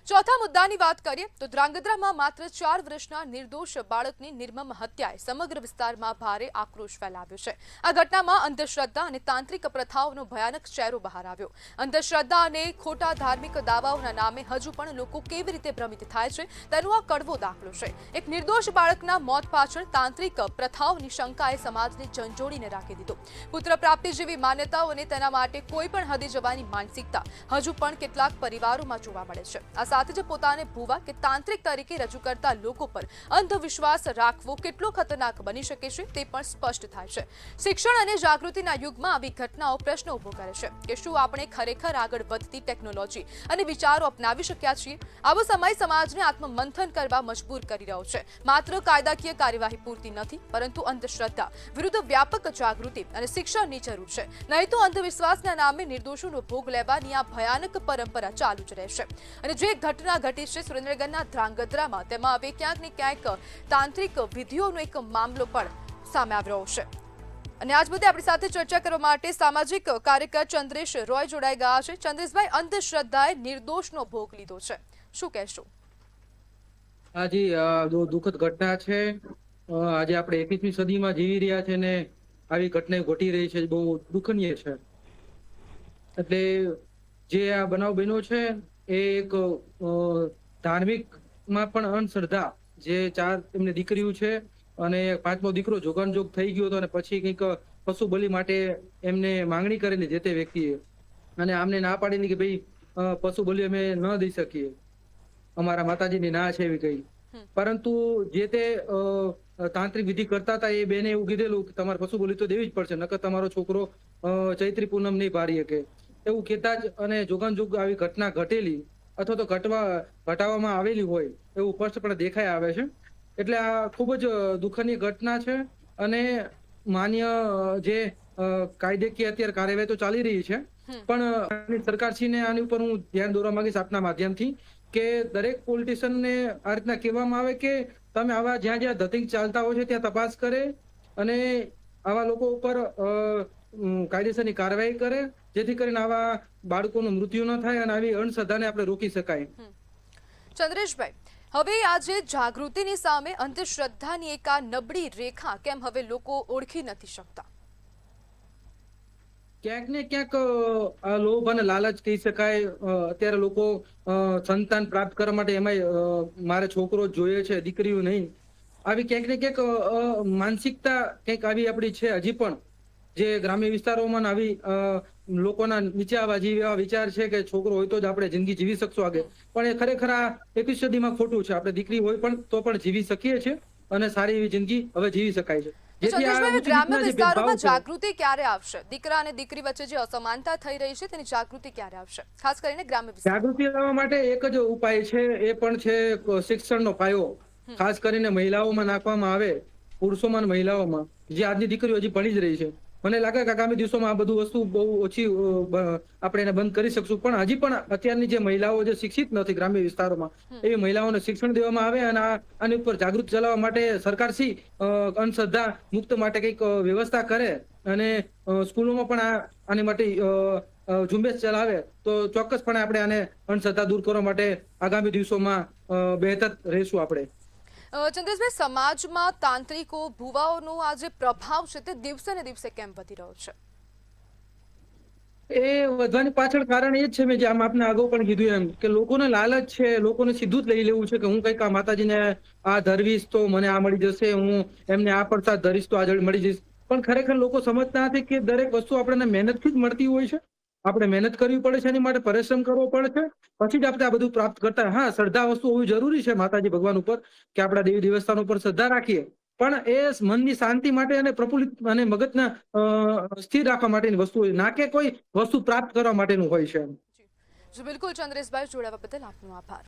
ચોથા મુદ્દાની વાત કરીએ તો ધ્રાંગધ્રામાં માત્ર 4 વર્ષના નિર્દોષ બાળકની નિર્મમ હત્યાએ સમગ્ર વિસ્તારમાં ભારે આક્રોશ ફેલાવ્યો છે। આ ઘટનામાં અંધશ્રદ્ધા અને તાંત્રિક પ્રથાઓનો ભયાનક ચહેરો બહાર આવ્યો। અંધશ્રદ્ધા અને ખોટા ધાર્મિક દાવાઓના નામે હજુ પણ લોકો કેવી રીતે ભ્રમિત થાય છે તેનો આ કડવો દાખલો છે। એક નિર્દોષ બાળકના મોત પાછળ તાંત્રિક પ્રથાઓની શંકાએ સમાજને ઝંઝોડીને રાખી દીધો। પુત્ર પ્રાપ્તિ જેવી માન્યતાઓ અને તેના માટે કોઈ પણ હદે જવાની માનસિકતા હજુ પણ કેટલાક પરિવારોમાં જોવા મળે છે। સાથે જ પોતાને ભુવા કે તાંત્રિક તરીકે રજૂ કરતા લોકો પર અંધવિશ્વાસ રાખવો કેટલો ખતરનાક બની શકે છે તે પણ સ્પષ્ટ થાય છે। શિક્ષણ અને જાગૃતિના યુગમાં આવી ઘટનાઓ પ્રશ્ન ઊભો કરે છે કે શું આપણે ખરેખર આગળ વધતી ટેકનોલોજી અને વિચારો અપનાવી શક્યા છીએ? આવો સમય સમાજને આત્મમંથન કરવા મજબૂર કરી રહ્યો છે। માત્ર કાયદાકીય કાર્યવાહી પૂરતી નથી, પરંતુ અંધશ્રદ્ધા વિરુદ્ધ વ્યાપક જાગૃતિ અને શિક્ષણની જરૂર છે। નહીં તો અંધવિશ્વાસના નામે નિર્દોષોનો ભોગ લેવાની આ ભયાનક પરંપરા ચાલુ જ રહેશે। અને જે ઘટના ઘટી છે સુરેન્દ્રનગરના ધ્રાંગધ્રામાં, તેમાં હવે ક્યાંક ને ક્યાંક તાંત્રિક વિધિઓનો એક મામલો પણ સામે આવી રહ્યો છે। અને આજ મુદ્દે આપણી સાથે ચર્ચા કરવા માટે સામાજિક કાર્યકર ચંદ્રેશ રોય જોડાઈ ગયા છે। ચંદ્રેશભાઈ, અંધશ્રદ્ધાએ નિર્દોષનો ભોગ લીધો છે, શું કહેશો? હાજી, દુઃખદ ઘટના છે। આજે આપણે 21મી સદીમાં જીવી રહ્યા છે ને આવી ઘટના ઘટી રહી છે, બહુ દુઃખનીય છે। એટલે જે આ બનાવ બન્યો છે એ એક ધાર્મિકમાં પણ અંધશ્રદ્ધા, જે 4 એમની દીકરીઓ છે અને 5મો દીકરો જોગાનજોગ થઈ ગયો હતો અને પછી કંઈક પશુ બલિ માટે એમને માંગણી કરેલી જે તે વ્યક્તિએ, અને આમને ના પાડીને કે ભાઈ પશુ બલિ અમે ન દઈ શકીએ, અમારા માતાજીની ના છે એવી કહી। પરંતુ જે તે તાંત્રિક વિધિ કરતા હતા એ બેને એવું કીધેલું કે તમારે પશુ બલિ તો દેવી જ પડશે, નકર તમારો છોકરો ચૈત્રી પૂનમ નહીં પાડી શકે એવું કહેતા જ અને જોગાનજોગ આવી ઘટના ઘટેલી અથવા તો ઘટાડવામાં આવેલી હોય એવું સ્પષ્ટપણે દેખાઈ આવે છે। એટલે આ ખૂબ જ દુઃખની ઘટના છે અને માન્ય જે કાયદેકીય અત્યારે કાર્યવાહી તો ચાલી રહી છે, પણ સરકારશ્રીને આની ઉપર હું ધ્યાન દોરવા માંગીશ આપના માધ્યમથી કે દરેક પોલિટિશિયનને આ રીતના કહેવામાં આવે કે તમે આવા જ્યાં જ્યાં ધતિંગ ચાલતા હોય છે ત્યાં તપાસ કરે અને આવા લોકો ઉપર કાયદેસરની કાર્યવાહી કરે, જેથી કરીને આવા બાળકોનું મૃત્યુ ન થાય અને આવી અંધશ્રદ્ધાને આપણે રોકી શકાય। ચંદ્રેશભાઈ, હવે આજે જાગૃતિની સામે અંધશ્રદ્ધાની એક આ નબળી રેખા કેમ હવે લોકો ઓળખી નથી શકતા? ક્યાંક ને ક્યાંક લોભ અને લાલચ કહી શકાય। અત્યારે લોકો સંતાન પ્રાપ્ત કરવા માટે એમાંય મારે છોકરો જોઈએ છે, દીકરીઓ નહીં, આવી ક્યાંક ને ક્યાંક માનસિકતા કંઈક આવી આપણી છે હજી પણ, જે ગ્રામ્ય વિસ્તારોમાં આવી લોકોના નીચે આવા એવા વિચાર છે કે છોકરો હોય તો જ આપણે જિંદગી જીવી શકશું આગળ, પણ એ ખરેખર આ 21મી સદીમાં ખોટું છે। આપણે દીકરી હોય પણ તો પણ જીવી શકીએ છીએ અને સારી એવી જિંદગી હવે જીવી શકાય છે। ગ્રામ્ય વિસ્તારોમાં જાગૃતિ ક્યારે આવશે? દીકરા અને દીકરી વચ્ચે જે અસમાનતા થઈ રહી છે તેની જાગૃતિ ક્યારે આવશે, ખાસ કરીને ગ્રામ્ય વિસ્તાર? જાગૃતિ લાવવા માટે એક જ ઉપાય છે, એ પણ છે શિક્ષણનો પાયો, ખાસ કરીને મહિલાઓમાં નાખવામાં આવે, પુરુષોમાં અને મહિલાઓમાં। જે આજની દીકરીઓ હજી ભણી જ રહી છે, મને લાગે કે આગામી દિવસોમાં આ બધું વસ્તુ બહુ ઓછી આપણે એને બંધ કરી શકશું, પણ હજી પણ અત્યારની જે મહિલાઓ જે શિક્ષિત નથી ગ્રામ્ય વિસ્તારોમાં, એવી મહિલાઓને શિક્ષણ દેવામાં આવે અને આની ઉપર જાગૃત ચલાવવા માટે સરકારશ્રી અંધશ્રદ્ધા મુક્ત માટે કંઈક વ્યવસ્થા કરે અને સ્કૂલોમાં પણ આની માટે ઝુંબેશ ચલાવે તો ચોક્કસપણે આપણે આને અંધશ્રદ્ધા દૂર કરવા માટે આગામી દિવસોમાં બહેતર રહીશું આપણે। ચંદ્રેશભાઈ, સમાજમાં તાંત્રિકો, ભુવાઓનો આ જે પ્રભાવ છે તે દિવસે ને દિવસે કેમ વધી રહ્યો છે? એ વધવાની પાછળ કારણ એ જ છે, મેં જે આમ આપને અગાઉ પણ કીધું એમ, કે લોકોને લાલચ છે, લોકોને સીધું જ લઈ લેવું છે કે હું કંઈક આ માતાજીને આ ધરવીશ તો મને આ મળી જશે, હું એમને આ પ્રસાદ ધરીશ તો આ મળી જઈશ, પણ ખરેખર લોકો સમજતા નથી કે દરેક વસ્તુ આપણને મહેનતથી જ મળતી હોય છે। આપણે મહેનત કરવી પડે છે, એની માટે પરિશ્રમ કરવો પડે છે, પછી જ આપણે આ બધું પ્રાપ્ત કરતા। હા, શ્રદ્ધા વસ્તુ હોવી જરૂરી છે માતાજી ભગવાન ઉપર, કે આપણા દેવી દેવસ્થાન ઉપર શ્રદ્ધા રાખીએ, પણ એ મનની શાંતિ માટે અને પ્રફુલ્લિત અને મગજના સ્થિર રાખવા માટેની વસ્તુ હોય, ના કે કોઈ વસ્તુ પ્રાપ્ત કરવા માટેનું હોય છે। બિલકુલ ચંદ્રેશભાઈ, જોડાવા બદલ આપનો આભાર।